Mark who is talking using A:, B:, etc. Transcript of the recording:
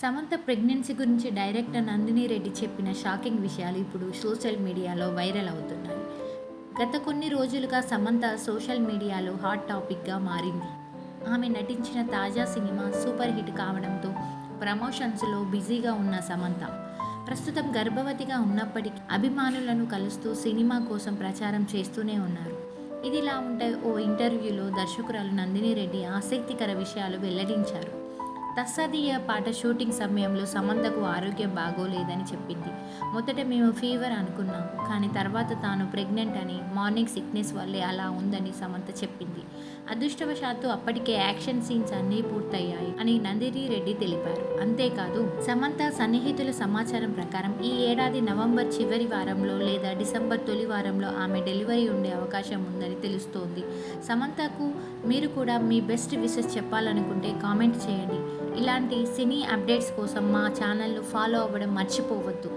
A: Samantha pregnancy గురించి director Nandini Reddy చెప్పిన shocking విషయాలు ఇప్పుడు సోషల్ మీడియాలో వైరల్ అవుతున్నాయి. గత కొన్ని రోజులుగా సమంత సోషల్ మీడియాలో హాట్ టాపిక్గా మారింది. ఆమె నటించిన తాజా సినిమా సూపర్ హిట్ కావడంతో ప్రమోషన్స్లో బిజీగా ఉన్న సమంత ప్రస్తుతం గర్భవతిగా ఉన్నప్పటికీ అభిమానులను కలుస్తూ సినిమా కోసం ప్రచారం చేస్తూనే ఉన్నారు. ఇదిలా ఉంటే ఓ ఇంటర్వ్యూలో దర్శకురాలు నందిని రెడ్డి ఆసక్తికర విషయాలు వెల్లడించారు. తస్సదియ్య పాట షూటింగ్ సమయంలో సమంతకు ఆరోగ్యం బాగోలేదని చెప్పింది. మొదట మేము ఫీవర్ అనుకున్నాం, కానీ తర్వాత తాను ప్రెగ్నెంట్ అని, మార్నింగ్ సిక్నెస్ వల్లే అలా ఉందని సమంత చెప్పింది. అదృష్టవశాత్తు అప్పటికే యాక్షన్ సీన్స్ అన్నీ పూర్తయ్యాయి అని నందిని రెడ్డి తెలిపారు. అంతేకాదు, సమంత సన్నిహితుల సమాచారం ప్రకారం ఈ ఏడాది నవంబర్ చివరి వారంలో లేదా డిసెంబర్ తొలి వారంలో ఆమె డెలివరీ ఉండే అవకాశం ఉందని తెలుస్తోంది. సమంతకు మీరు కూడా మీ బెస్ట్ విషెస్ చెప్పాలనుకుంటే కామెంట్ చేయండి. ఇలాంటి సినీ అప్డేట్స్ కోసం మా ఛానల్ను ఫాలో అవ్వడం మర్చిపోవద్దు.